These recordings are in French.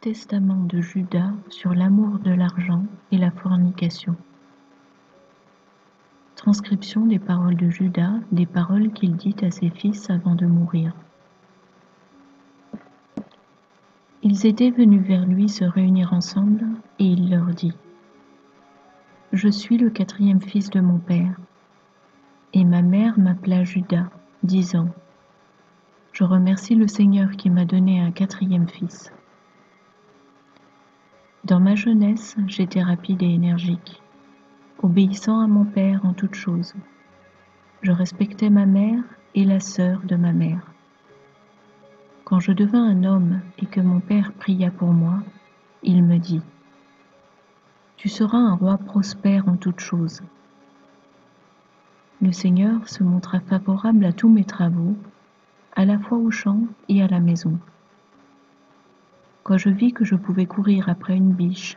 Testament de Judas sur l'amour de l'argent et la fornication. Transcription des paroles de Judas, des paroles qu'il dit à ses fils avant de mourir. Ils étaient venus vers lui se réunir ensemble, et il leur dit : Je suis le 4e fils de mon père. Et ma mère m'appela Judas, disant : Je remercie le Seigneur qui m'a donné un 4e fils. Dans ma jeunesse, j'étais rapide et énergique, obéissant à mon père en toutes choses. Je respectais ma mère et la sœur de ma mère. Quand je devins un homme et que mon père pria pour moi, il me dit : Tu seras un roi prospère en toutes choses. Le Seigneur se montra favorable à tous mes travaux, à la fois au champ et à la maison. Quand je vis que je pouvais courir après une biche,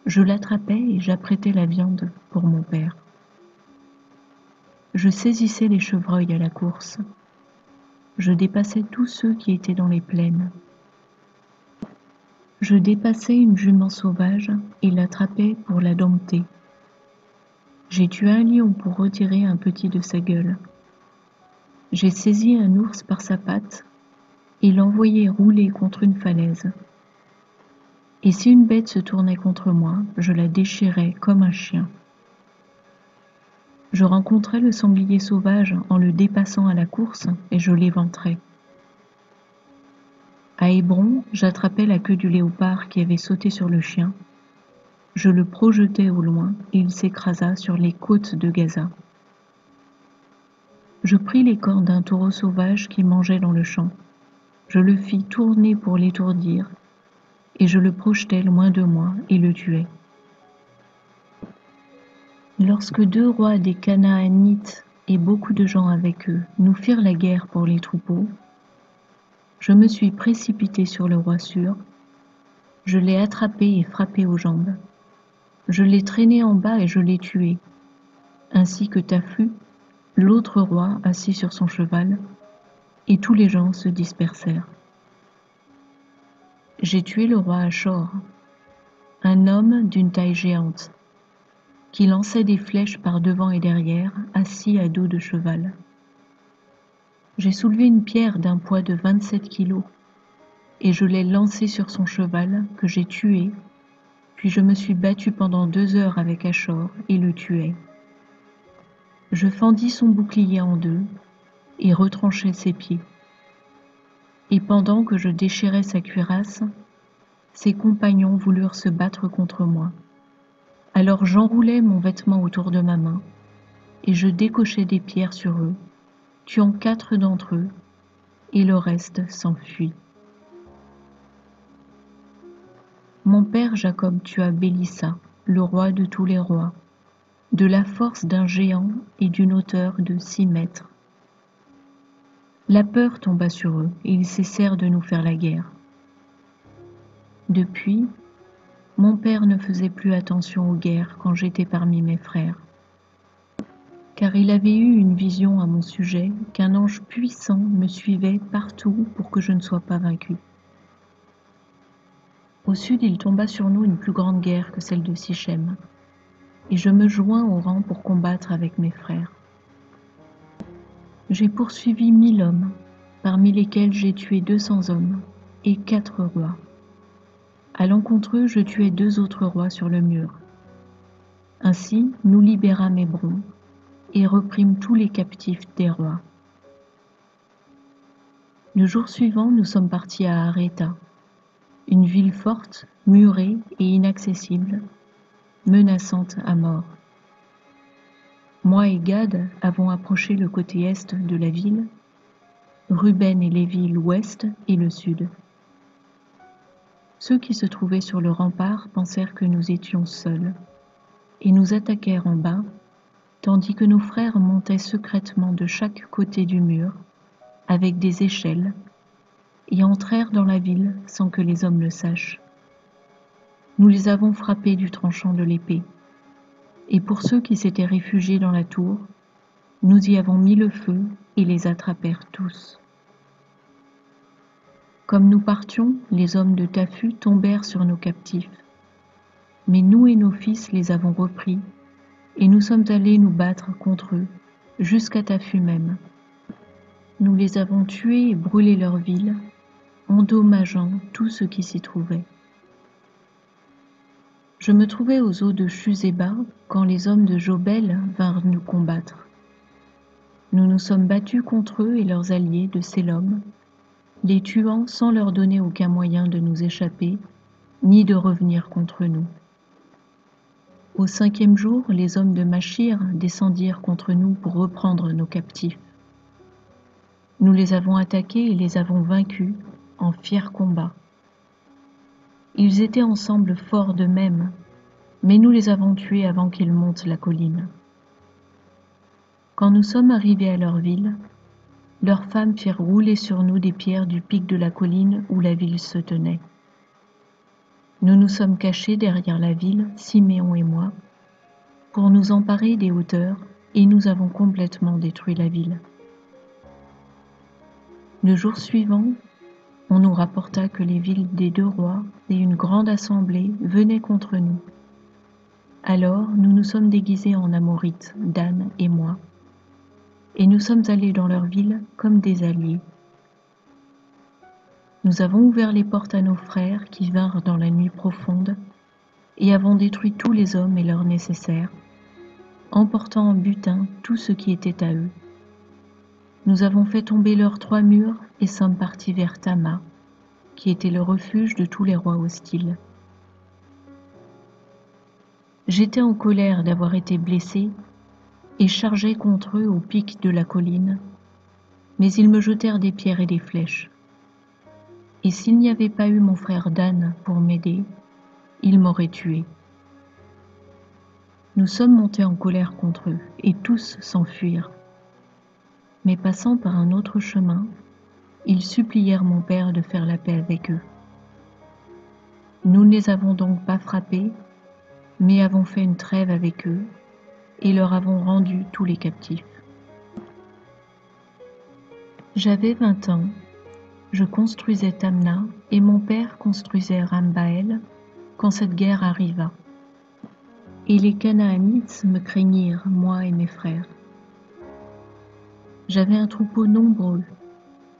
je l'attrapais et j'apprêtais la viande pour mon père. Je saisissais les chevreuils à la course. Je dépassais tous ceux qui étaient dans les plaines. Je dépassais une jument sauvage et l'attrapais pour la dompter. J'ai tué un lion pour retirer un petit de sa gueule. J'ai saisi un ours par sa patte et l'envoyé rouler contre une falaise. Et si une bête se tournait contre moi, je la déchirais comme un chien. Je rencontrais le sanglier sauvage en le dépassant à la course et je l'éventrais. À Hébron, j'attrapais la queue du léopard qui avait sauté sur le chien. Je le projetai au loin et il s'écrasa sur les côtes de Gaza. Je pris les cornes d'un taureau sauvage qui mangeait dans le champ. Je le fis tourner pour l'étourdir et je le projetai loin de moi et le tuai. Lorsque 2 rois des Canaanites et beaucoup de gens avec eux nous firent la guerre pour les troupeaux, je me suis précipité sur le roi sûr, je l'ai attrapé et frappé aux jambes. Je l'ai traîné en bas et je l'ai tué, ainsi que Taphu, l'autre roi assis sur son cheval, et tous les gens se dispersèrent. J'ai tué le roi Achor, un homme d'une taille géante, qui lançait des flèches par devant et derrière, assis à dos de cheval. J'ai soulevé une pierre d'un poids de 27 kilos, et je l'ai lancée sur son cheval, que j'ai tué, puis je me suis battu pendant 2 heures avec Achor et le tuai. Je fendis son bouclier en 2 et retranchai ses pieds. Et pendant que je déchirais sa cuirasse, ses compagnons voulurent se battre contre moi. Alors j'enroulai mon vêtement autour de ma main, et je décochai des pierres sur eux, tuant 4 d'entre eux, et le reste s'enfuit. Mon père Jacob tua Bélissa, le roi de tous les rois, de la force d'un géant et d'une hauteur de 6 mètres. La peur tomba sur eux, et ils cessèrent de nous faire la guerre. Depuis, mon père ne faisait plus attention aux guerres quand j'étais parmi mes frères, car il avait eu une vision à mon sujet qu'un ange puissant me suivait partout pour que je ne sois pas vaincu. Au sud, il tomba sur nous une plus grande guerre que celle de Sichem, et je me joins au rang pour combattre avec mes frères. J'ai poursuivi 1000 hommes, parmi lesquels j'ai tué 200 hommes et 4 rois. Allant contre eux, je tuai 2 autres rois sur le mur. Ainsi, nous libérâmes Hébron et reprîmes tous les captifs des rois. Le jour suivant, nous sommes partis à Aréta, une ville forte, murée et inaccessible, menaçante à mort. Moi et Gad avons approché le côté est de la ville, Ruben et Lévi l'ouest et le sud. Ceux qui se trouvaient sur le rempart pensèrent que nous étions seuls, et nous attaquèrent en bas, tandis que nos frères montaient secrètement de chaque côté du mur, avec des échelles, et entrèrent dans la ville sans que les hommes le sachent. Nous les avons frappés du tranchant de l'épée, et pour ceux qui s'étaient réfugiés dans la tour, nous y avons mis le feu et les attrapèrent tous. Comme nous partions, les hommes de Taphu tombèrent sur nos captifs. Mais nous et nos fils les avons repris, et nous sommes allés nous battre contre eux, jusqu'à Taphu même. Nous les avons tués et brûlé leur ville, endommageant tout ce qui s'y trouvait. Je me trouvais aux eaux de Chuseba quand les hommes de Jobel vinrent nous combattre. Nous nous sommes battus contre eux et leurs alliés de Sélom, les tuant sans leur donner aucun moyen de nous échapper, ni de revenir contre nous. Au 5e jour, les hommes de Machir descendirent contre nous pour reprendre nos captifs. Nous les avons attaqués et les avons vaincus en fiers combats. Ils étaient ensemble forts d'eux-mêmes, mais nous les avons tués avant qu'ils montent la colline. Quand nous sommes arrivés à leur ville, leurs femmes firent rouler sur nous des pierres du pic de la colline où la ville se tenait. Nous nous sommes cachés derrière la ville, Siméon et moi, pour nous emparer des hauteurs, et nous avons complètement détruit la ville. Le jour suivant, on nous rapporta que les villes des 2 rois et une grande assemblée venaient contre nous. Alors nous nous sommes déguisés en Amorites, Dan et moi, et nous sommes allés dans leur ville comme des alliés. Nous avons ouvert les portes à nos frères qui vinrent dans la nuit profonde, et avons détruit tous les hommes et leurs nécessaires, emportant en butin tout ce qui était à eux. Nous avons fait tomber leurs 3 murs et sommes partis vers Tama, qui était le refuge de tous les rois hostiles. J'étais en colère d'avoir été blessé et chargeai contre eux au pic de la colline, mais ils me jetèrent des pierres et des flèches. Et s'il n'y avait pas eu mon frère Dan pour m'aider, il m'aurait tué. Nous sommes montés en colère contre eux, et tous s'enfuirent. Mais passant par un autre chemin, ils supplièrent mon père de faire la paix avec eux. Nous ne les avons donc pas frappés, mais avons fait une trêve avec eux, et leur avons rendu tous les captifs. J'avais 20 ans, je construisais Tamna, et mon père construisait Rambaël, quand cette guerre arriva. Et les Canaanites me craignirent, moi et mes frères. J'avais un troupeau nombreux,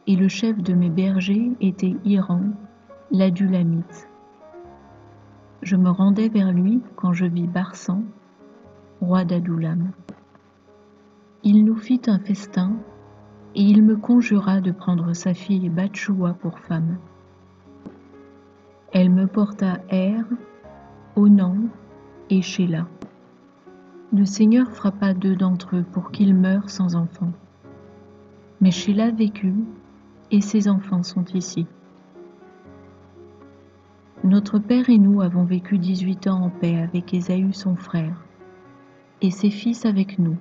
et le chef de mes bergers était Hiram, l'Adulamite. Je me rendais vers lui quand je vis Barsan, roi d'Adulam. Il nous fit un festin, et il me conjura de prendre sa fille Batchoua pour femme. Elle me porta Er, Onan et Shéla. Le Seigneur frappa 2 d'entre eux pour qu'ils meurent sans enfants. Mais Shéla vécut, et ses enfants sont ici. Notre père et nous avons vécu 18 ans en paix avec Ésaü son frère, et ses fils avec nous,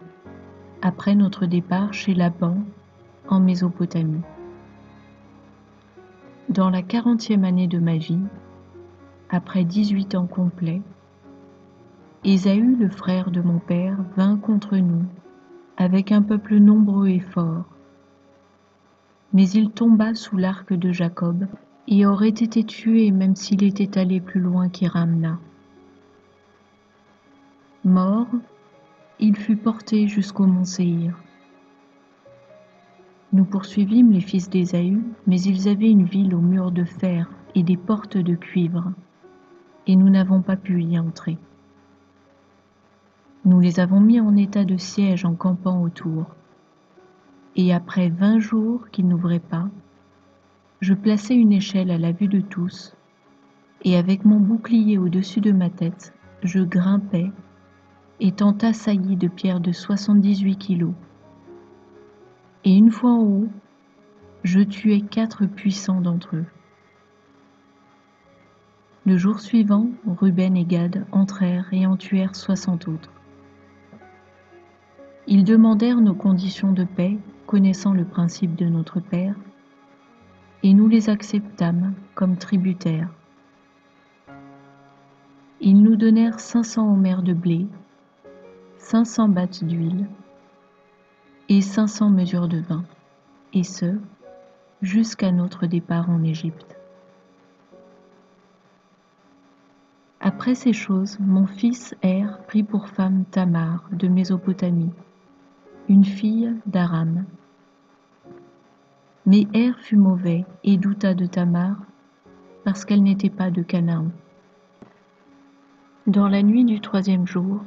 après notre départ chez Laban, en Mésopotamie. Dans la 40e année de ma vie, après 18 ans complets, Ésaü, le frère de mon père, vint contre nous, avec un peuple nombreux et fort. Mais il tomba sous l'arc de Jacob, et aurait été tué même s'il était allé plus loin qu'Iramna. Mort, il fut porté jusqu'au mont Séhir. Nous poursuivîmes les fils d'Ésaü, mais ils avaient une ville aux murs de fer et des portes de cuivre, et nous n'avons pas pu y entrer. Nous les avons mis en état de siège en campant autour, et après 20 jours qu'ils n'ouvraient pas, je plaçai une échelle à la vue de tous, et avec mon bouclier au-dessus de ma tête, je grimpai, étant assailli de pierres de 78 kilos. Et une fois en haut, je tuai 4 puissants d'entre eux. Le jour suivant, Ruben et Gad entrèrent et en tuèrent 60 autres. Ils demandèrent nos conditions de paix, connaissant le principe de notre Père, et nous les acceptâmes comme tributaires. Ils nous donnèrent 500 homères de blé, 500 battes d'huile et 500 mesures de vin, et ce, jusqu'à notre départ en Égypte. Après ces choses, mon fils Er prit pour femme Tamar de Mésopotamie, une fille d'Aram. Mais Er fut mauvais et douta de Tamar, parce qu'elle n'était pas de Canaan. Dans la nuit du 3e jour,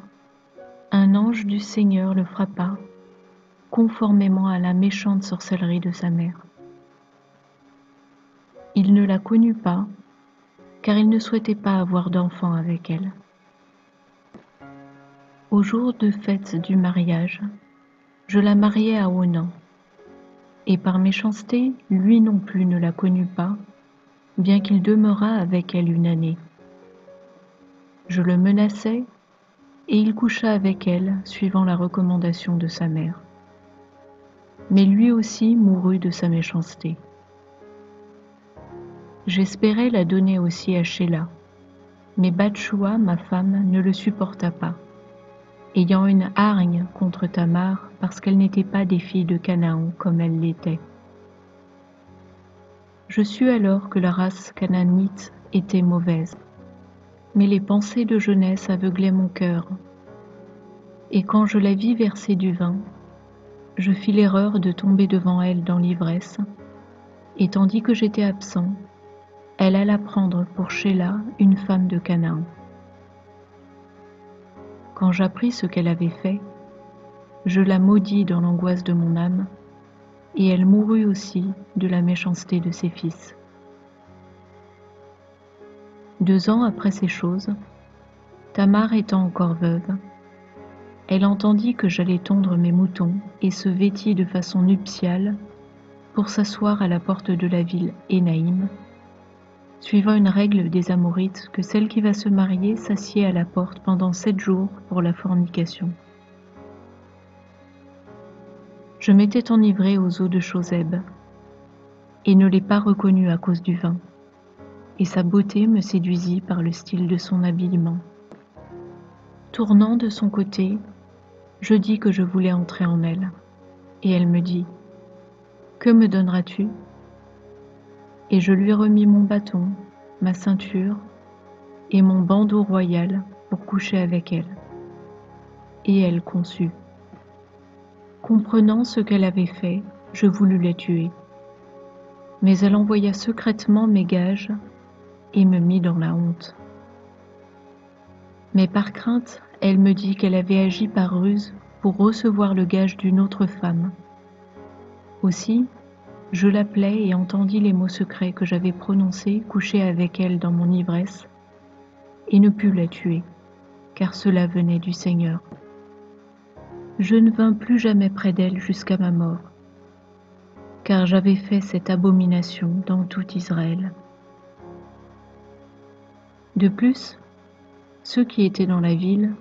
un ange du Seigneur le frappa, conformément à la méchante sorcellerie de sa mère. Il ne la connut pas, car il ne souhaitait pas avoir d'enfant avec elle. Au jour de fête du mariage, je la mariai à Onan, et par méchanceté, lui non plus ne la connut pas, bien qu'il demeurât avec elle une année. Je le menaçai, et il coucha avec elle, suivant la recommandation de sa mère. Mais lui aussi mourut de sa méchanceté. J'espérais la donner aussi à Shéla, mais Bathshua, ma femme, ne le supporta pas, ayant une hargne contre Tamar parce qu'elle n'était pas des filles de Canaan comme elle l'était. Je sus alors que la race canaanite était mauvaise, mais les pensées de jeunesse aveuglaient mon cœur, et quand je la vis verser du vin, je fis l'erreur de tomber devant elle dans l'ivresse, et tandis que j'étais absent, elle alla prendre pour Shéla une femme de Canaan. Quand j'appris ce qu'elle avait fait, je la maudis dans l'angoisse de mon âme, et elle mourut aussi de la méchanceté de ses fils. 2 ans après ces choses, Tamar étant encore veuve, elle entendit que j'allais tondre mes moutons et se vêtit de façon nuptiale pour s'asseoir à la porte de la ville Énaïm, suivant une règle des Amorites que celle qui va se marier s'assied à la porte pendant 7 jours pour la fornication. Je m'étais enivré aux eaux de Choseb, et ne l'ai pas reconnu à cause du vin, et sa beauté me séduisit par le style de son habillement. Tournant de son côté, je dis que je voulais entrer en elle, et elle me dit « Que me donneras-tu » Et je lui remis mon bâton, ma ceinture et mon bandeau royal pour coucher avec elle. Et elle conçut. Comprenant ce qu'elle avait fait, je voulus la tuer. Mais elle envoya secrètement mes gages et me mit dans la honte. Mais par crainte, elle me dit qu'elle avait agi par ruse pour recevoir le gage d'une autre femme. Aussi, je l'appelai et entendis les mots secrets que j'avais prononcés couché avec elle dans mon ivresse, et ne pus la tuer, car cela venait du Seigneur. Je ne vins plus jamais près d'elle jusqu'à ma mort, car j'avais fait cette abomination dans tout Israël. De plus, ceux qui étaient dans la ville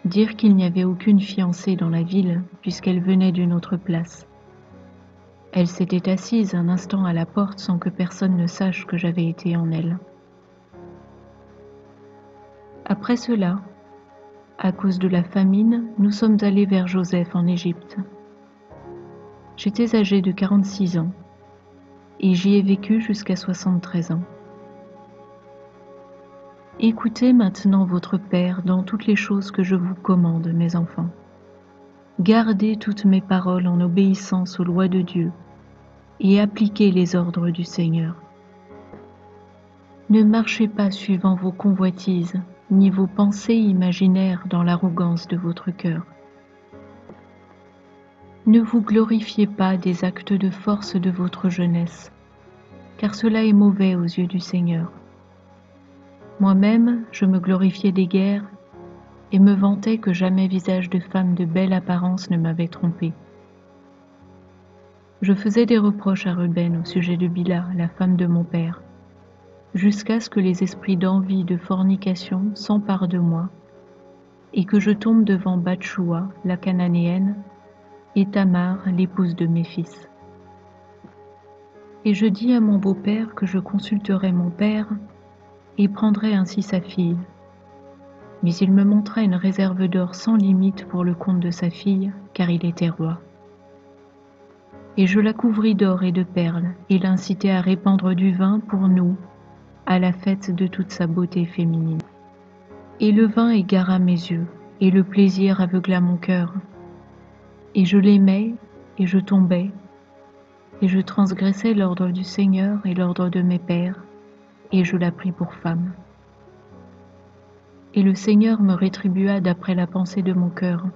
dirent qu'il n'y avait aucune fiancée dans la ville puisqu'elle venait d'une autre place. Elle s'était assise un instant à la porte sans que personne ne sache que j'avais été en elle. Après cela, à cause de la famine, nous sommes allés vers Joseph en Égypte. J'étais âgé de 46 ans, et j'y ai vécu jusqu'à 73 ans. Écoutez maintenant votre Père dans toutes les choses que je vous commande, mes enfants. Gardez toutes mes paroles en obéissance aux lois de Dieu, et appliquez les ordres du Seigneur. Ne marchez pas suivant vos convoitises, ni vos pensées imaginaires dans l'arrogance de votre cœur. Ne vous glorifiez pas des actes de force de votre jeunesse, car cela est mauvais aux yeux du Seigneur. Moi-même, je me glorifiais des guerres et me vantais que jamais visage de femme de belle apparence ne m'avait trompé. Je faisais des reproches à Ruben au sujet de Bila, la femme de mon père, jusqu'à ce que les esprits d'envie, de fornication s'emparent de moi, et que je tombe devant Bathshua, la cananéenne, et Tamar, l'épouse de mes fils. Et je dis à mon beau-père que je consulterai mon père et prendrai ainsi sa fille. Mais il me montra une réserve d'or sans limite pour le compte de sa fille, car il était roi. Et je la couvris d'or et de perles, et l'incitai à répandre du vin pour nous, à la fête de toute sa beauté féminine. Et le vin égara mes yeux, et le plaisir aveugla mon cœur. Et je l'aimais, et je tombais, et je transgressais l'ordre du Seigneur et l'ordre de mes pères, et je la pris pour femme. Et le Seigneur me rétribua d'après la pensée de mon cœur,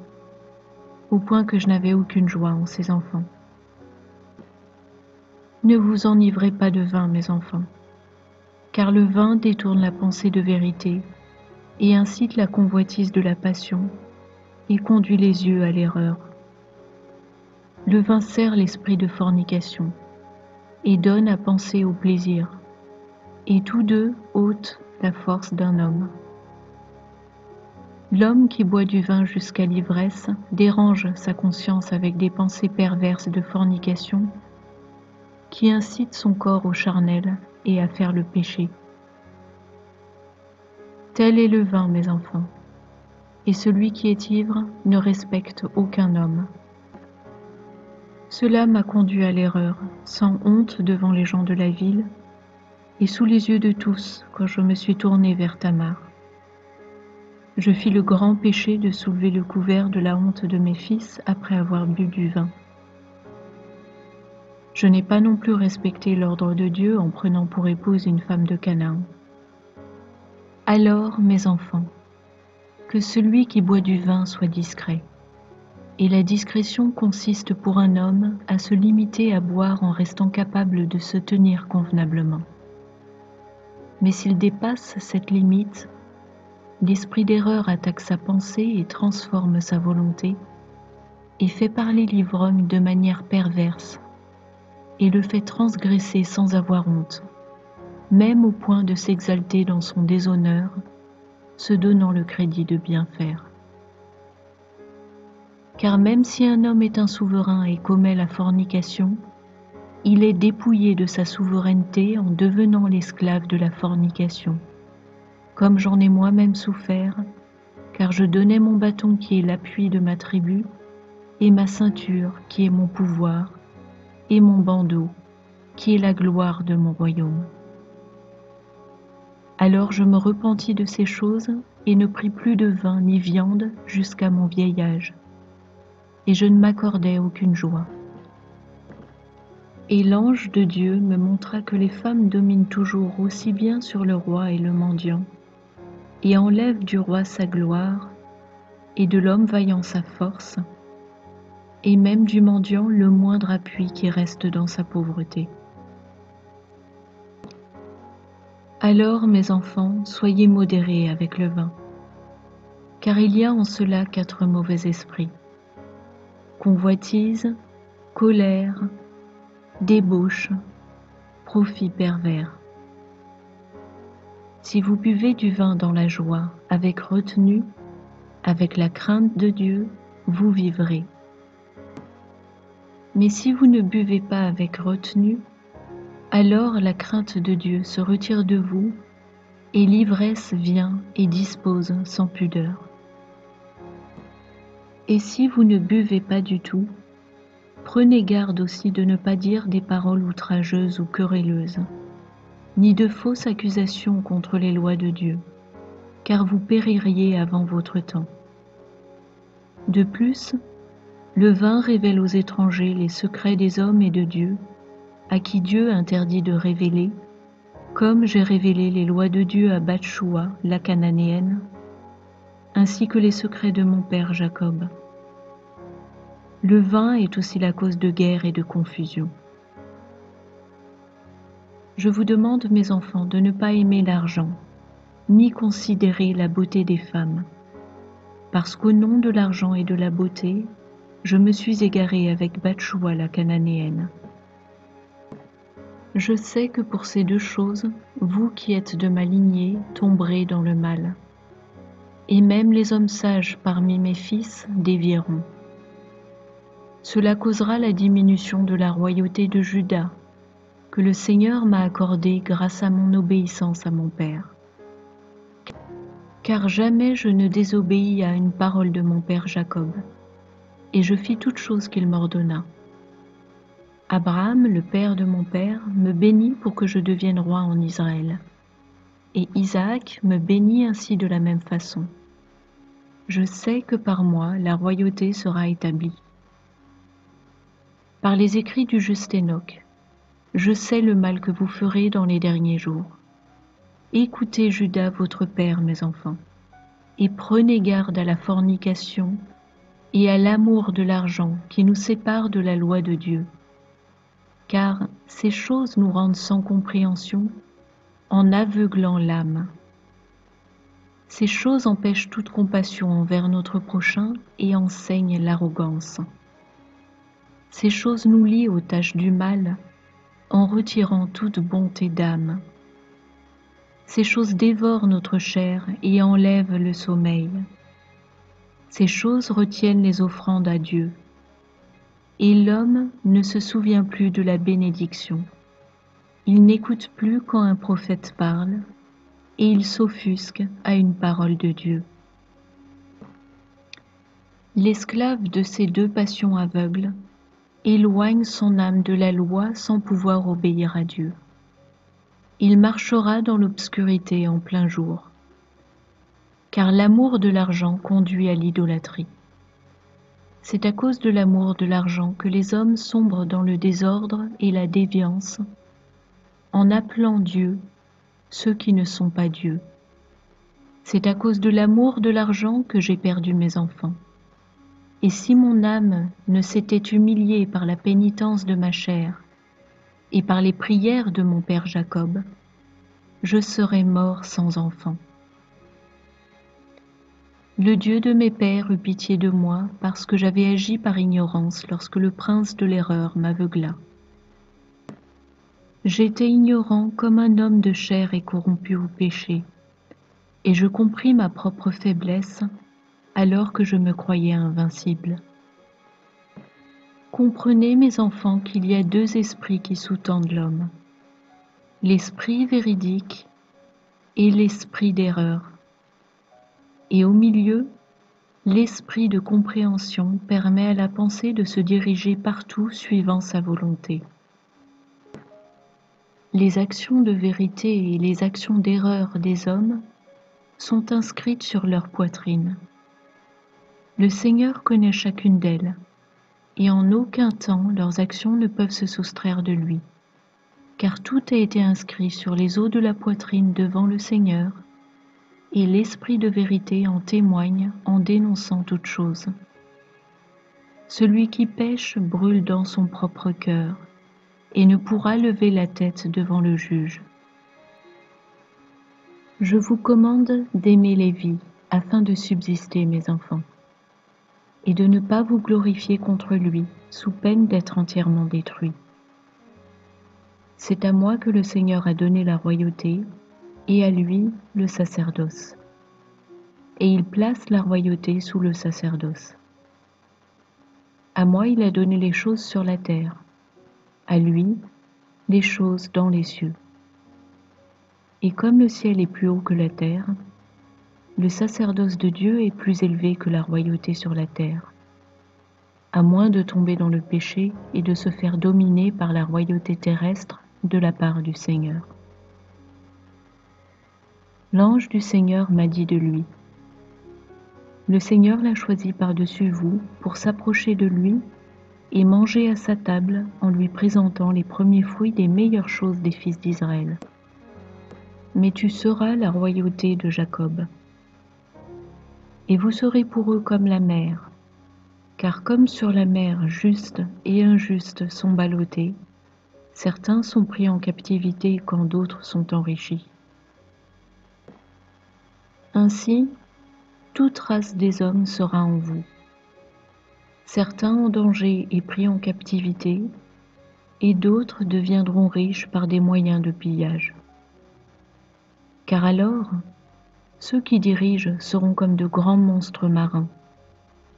au point que je n'avais aucune joie en ses enfants. Ne vous enivrez pas de vin, mes enfants, car le vin détourne la pensée de vérité et incite la convoitise de la passion et conduit les yeux à l'erreur. Le vin sert l'esprit de fornication et donne à penser au plaisir, et tous deux ôtent la force d'un homme. L'homme qui boit du vin jusqu'à l'ivresse dérange sa conscience avec des pensées perverses de fornication qui incitent son corps au charnel et à faire le péché. Tel est le vin, mes enfants, et celui qui est ivre ne respecte aucun homme. Cela m'a conduit à l'erreur, sans honte devant les gens de la ville, et sous les yeux de tous quand je me suis tournée vers Tamar. Je fis le grand péché de soulever le couvert de la honte de mes fils après avoir bu du vin. Je n'ai pas non plus respecté l'ordre de Dieu en prenant pour épouse une femme de Canaan. Alors, mes enfants, que celui qui boit du vin soit discret. Et la discrétion consiste pour un homme à se limiter à boire en restant capable de se tenir convenablement. Mais s'il dépasse cette limite, l'esprit d'erreur attaque sa pensée et transforme sa volonté, et fait parler l'ivrogne de manière perverse, et le fait transgresser sans avoir honte, même au point de s'exalter dans son déshonneur, se donnant le crédit de bien faire. Car même si un homme est un souverain et commet la fornication, il est dépouillé de sa souveraineté en devenant l'esclave de la fornication, comme j'en ai moi-même souffert, car je donnais mon bâton qui est l'appui de ma tribu, et ma ceinture qui est mon pouvoir, et mon bandeau qui est la gloire de mon royaume. Alors je me repentis de ces choses et ne pris plus de vin ni viande jusqu'à mon vieil âge, et je ne m'accordais aucune joie. Et l'ange de Dieu me montra que les femmes dominent toujours aussi bien sur le roi et le mendiant, et enlèvent du roi sa gloire, et de l'homme vaillant sa force, et même du mendiant le moindre appui qui reste dans sa pauvreté. Alors, mes enfants, soyez modérés avec le vin, car il y a en cela 4 mauvais esprits: convoitise, colère, débauche, profit pervers. Si vous buvez du vin dans la joie, avec retenue, avec la crainte de Dieu, vous vivrez. Mais si vous ne buvez pas avec retenue, alors la crainte de Dieu se retire de vous, et l'ivresse vient et dispose sans pudeur. Et si vous ne buvez pas du tout, prenez garde aussi de ne pas dire des paroles outrageuses ou querelleuses, ni de fausses accusations contre les lois de Dieu, car vous péririez avant votre temps. De plus, le vin révèle aux étrangers les secrets des hommes et de Dieu, à qui Dieu interdit de révéler, comme j'ai révélé les lois de Dieu à Bathshoua, la Cananéenne, ainsi que les secrets de mon père Jacob. Le vin est aussi la cause de guerre et de confusion. Je vous demande, mes enfants, de ne pas aimer l'argent, ni considérer la beauté des femmes, parce qu'au nom de l'argent et de la beauté, je me suis égarée avec Bathshoua la Cananéenne. Je sais que pour ces 2 choses, vous qui êtes de ma lignée tomberez dans le mal, et même les hommes sages parmi mes fils dévieront. Cela causera la diminution de la royauté de Juda, que le Seigneur m'a accordée grâce à mon obéissance à mon Père. Car jamais je ne désobéis à une parole de mon Père Jacob, et je fis toute chose qu'il m'ordonna. Abraham, le père de mon père, me bénit pour que je devienne roi en Israël. Et Isaac me bénit ainsi de la même façon. Je sais que par moi la royauté sera établie. Par les écrits du juste Enoch, je sais le mal que vous ferez dans les derniers jours. Écoutez Judas votre père, mes enfants, et prenez garde à la fornication et à l'amour de l'argent qui nous sépare de la loi de Dieu. Car ces choses nous rendent sans compréhension, en aveuglant l'âme. Ces choses empêchent toute compassion envers notre prochain et enseignent l'arrogance. Ces choses nous lient aux tâches du mal, en retirant toute bonté d'âme. Ces choses dévorent notre chair et enlèvent le sommeil. Ces choses retiennent les offrandes à Dieu. Et l'homme ne se souvient plus de la bénédiction. Il n'écoute plus quand un prophète parle, et il s'offusque à une parole de Dieu. L'esclave de ces deux passions aveugles éloigne son âme de la loi sans pouvoir obéir à Dieu. Il marchera dans l'obscurité en plein jour, car l'amour de l'argent conduit à l'idolâtrie. C'est à cause de l'amour de l'argent que les hommes sombrent dans le désordre et la déviance, en appelant Dieu ceux qui ne sont pas Dieu. C'est à cause de l'amour de l'argent que j'ai perdu mes enfants. Et si mon âme ne s'était humiliée par la pénitence de ma chair et par les prières de mon père Jacob, je serais mort sans enfant. Le Dieu de mes pères eut pitié de moi parce que j'avais agi par ignorance lorsque le prince de l'erreur m'aveugla. J'étais ignorant comme un homme de chair et corrompu au péché, et je compris ma propre faiblesse alors que je me croyais invincible. Comprenez, mes enfants, qu'il y a deux esprits qui sous-tendent l'homme, l'esprit véridique et l'esprit d'erreur. Et au milieu, l'esprit de compréhension permet à la pensée de se diriger partout suivant sa volonté. Les actions de vérité et les actions d'erreur des hommes sont inscrites sur leur poitrine. Le Seigneur connaît chacune d'elles, et en aucun temps leurs actions ne peuvent se soustraire de lui, car tout a été inscrit sur les os de la poitrine devant le Seigneur, et l'Esprit de vérité en témoigne en dénonçant toutes choses. Celui qui pêche brûle dans son propre cœur, et ne pourra lever la tête devant le juge. Je vous commande d'aimer les vies, afin de subsister, mes enfants, et de ne pas vous glorifier contre lui, sous peine d'être entièrement détruit. C'est à moi que le Seigneur a donné la royauté, et à lui le sacerdoce. Et il place la royauté sous le sacerdoce. À moi il a donné les choses sur la terre, à lui les choses dans les cieux. Et comme le ciel est plus haut que la terre, le sacerdoce de Dieu est plus élevé que la royauté sur la terre, à moins de tomber dans le péché et de se faire dominer par la royauté terrestre de la part du Seigneur. L'ange du Seigneur m'a dit de lui, « Le Seigneur l'a choisi par-dessus vous pour s'approcher de lui et manger à sa table en lui présentant les premiers fruits des meilleures choses des fils d'Israël. Mais tu seras la royauté de Jacob. Et vous serez pour eux comme la mer, car comme sur la mer juste et injuste sont ballottés, certains sont pris en captivité quand d'autres sont enrichis. Ainsi, toute race des hommes sera en vous. Certains en danger et pris en captivité, et d'autres deviendront riches par des moyens de pillage. Car alors, ceux qui dirigent seront comme de grands monstres marins,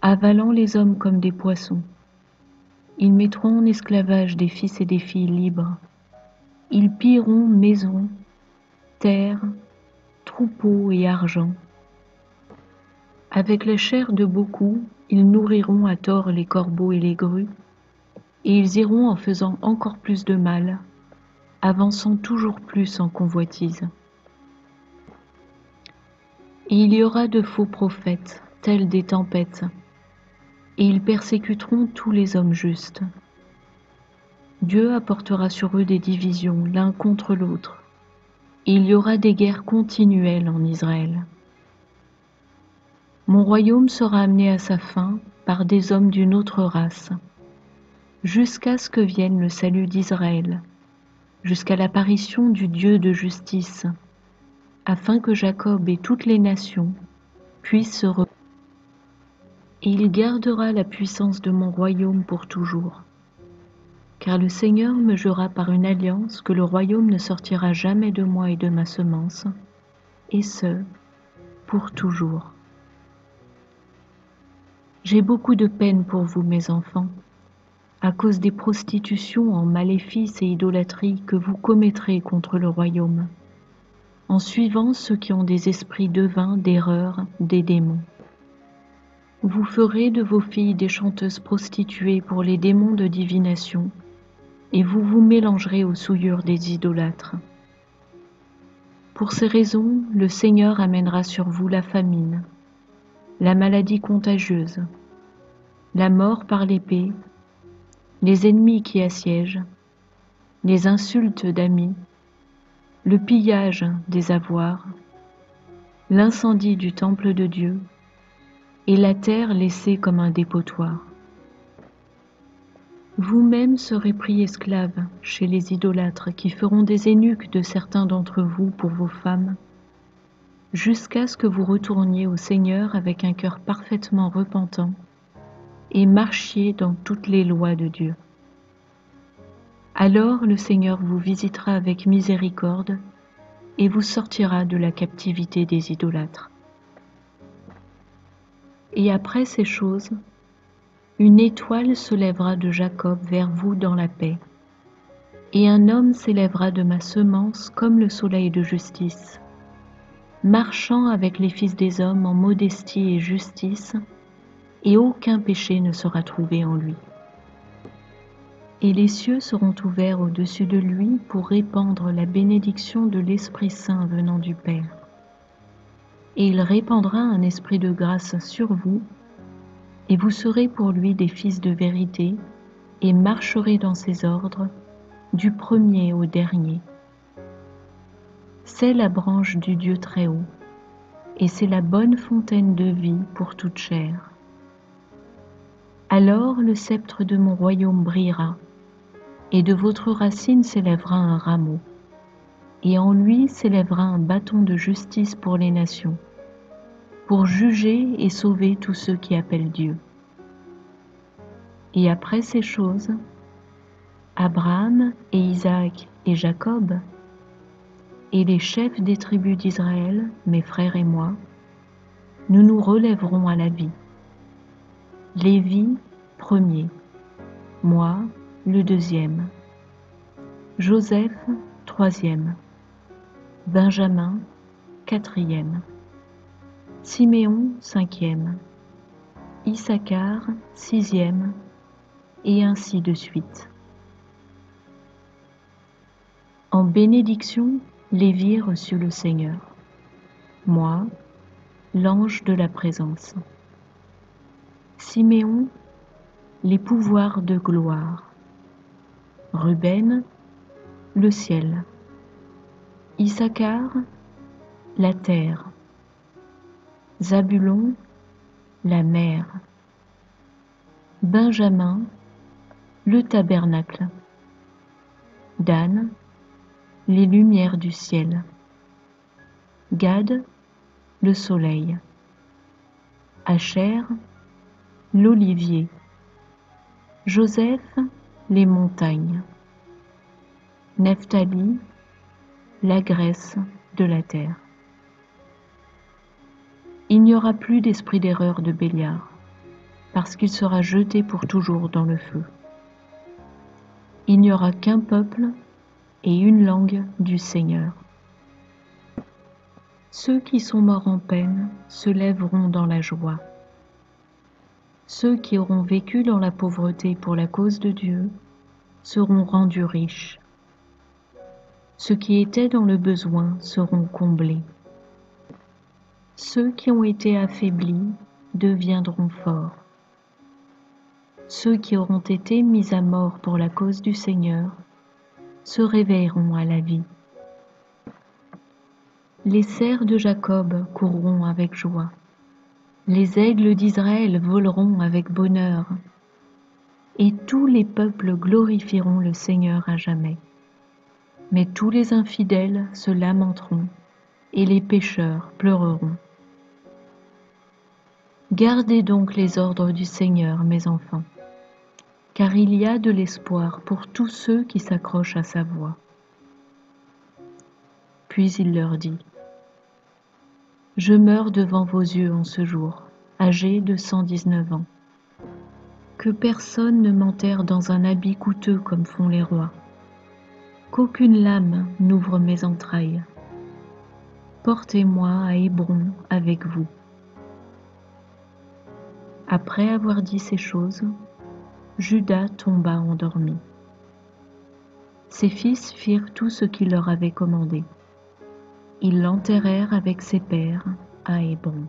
avalant les hommes comme des poissons. Ils mettront en esclavage des fils et des filles libres. Ils pilleront maisons, terres, troupeaux et argent. Avec la chair de beaucoup, ils nourriront à tort les corbeaux et les grues, et ils iront en faisant encore plus de mal, avançant toujours plus en convoitise. Et il y aura de faux prophètes, tels des tempêtes, et ils persécuteront tous les hommes justes. Dieu apportera sur eux des divisions l'un contre l'autre, et il y aura des guerres continuelles en Israël. Mon royaume sera amené à sa fin par des hommes d'une autre race, jusqu'à ce que vienne le salut d'Israël, jusqu'à l'apparition du Dieu de justice, afin que Jacob et toutes les nations puissent se reposer. Et il gardera la puissance de mon royaume pour toujours. Car le Seigneur me jura par une alliance que le royaume ne sortira jamais de moi et de ma semence, et ce, pour toujours. J'ai beaucoup de peine pour vous, mes enfants, à cause des prostitutions en maléfices et idolâtries que vous commettrez contre le royaume, en suivant ceux qui ont des esprits devins, d'erreur, des démons. Vous ferez de vos filles des chanteuses prostituées pour les démons de divination, et vous vous mélangerez aux souillures des idolâtres. Pour ces raisons, le Seigneur amènera sur vous la famine, la maladie contagieuse, la mort par l'épée, les ennemis qui assiègent, les insultes d'amis, le pillage des avoirs, l'incendie du temple de Dieu, et la terre laissée comme un dépotoir. Vous-même serez pris esclaves chez les idolâtres qui feront des eunuques de certains d'entre vous pour vos femmes, jusqu'à ce que vous retourniez au Seigneur avec un cœur parfaitement repentant et marchiez dans toutes les lois de Dieu. Alors le Seigneur vous visitera avec miséricorde et vous sortira de la captivité des idolâtres. Et après ces choses, une étoile se lèvera de Jacob vers vous dans la paix, et un homme s'élèvera de ma semence comme le soleil de justice, marchant avec les fils des hommes en modestie et justice, et aucun péché ne sera trouvé en lui. Et les cieux seront ouverts au-dessus de lui pour répandre la bénédiction de l'Esprit Saint venant du Père. Et il répandra un esprit de grâce sur vous, et vous serez pour lui des fils de vérité, et marcherez dans ses ordres, du premier au dernier. C'est la branche du Dieu très haut, et c'est la bonne fontaine de vie pour toute chair. Alors le sceptre de mon royaume brillera, et de votre racine s'élèvera un rameau, et en lui s'élèvera un bâton de justice pour les nations, pour juger et sauver tous ceux qui appellent Dieu. Et après ces choses, Abraham et Isaac et Jacob, et les chefs des tribus d'Israël, mes frères et moi, nous nous relèverons à la vie. Lévi, premier, moi, le deuxième, Joseph, troisième, Benjamin, quatrième, Siméon, cinquième, Issachar, sixième, et ainsi de suite. En bénédiction, Lévi reçut le Seigneur. Moi, l'ange de la présence. Siméon, les pouvoirs de gloire. Ruben, le ciel. Issachar, la terre. Zabulon, la mer. Benjamin, le tabernacle. Dan, les lumières du ciel. Gad, le soleil. Asher, l'olivier. Joseph, les montagnes. Nephtali, la graisse de la terre. Il n'y aura plus d'esprit d'erreur de Béliard, parce qu'il sera jeté pour toujours dans le feu. Il n'y aura qu'un peuple et une langue du Seigneur. Ceux qui sont morts en peine se lèveront dans la joie. Ceux qui auront vécu dans la pauvreté pour la cause de Dieu seront rendus riches. Ceux qui étaient dans le besoin seront comblés. Ceux qui ont été affaiblis deviendront forts. Ceux qui auront été mis à mort pour la cause du Seigneur se réveilleront à la vie. Les cerfs de Jacob courront avec joie. Les aigles d'Israël voleront avec bonheur. Et tous les peuples glorifieront le Seigneur à jamais. Mais tous les infidèles se lamenteront, et les pécheurs pleureront. Gardez donc les ordres du Seigneur, mes enfants, car il y a de l'espoir pour tous ceux qui s'accrochent à sa voix. Puis il leur dit, « Je meurs devant vos yeux en ce jour, âgé de 119 ans. Que personne ne m'enterre dans un habit coûteux comme font les rois. Qu'aucune lame n'ouvre mes entrailles. Portez-moi à Hébron avec vous. » Après avoir dit ces choses, Judas tomba endormi. Ses fils firent tout ce qu'il leur avait commandé. Ils l'enterrèrent avec ses pères à Hébron.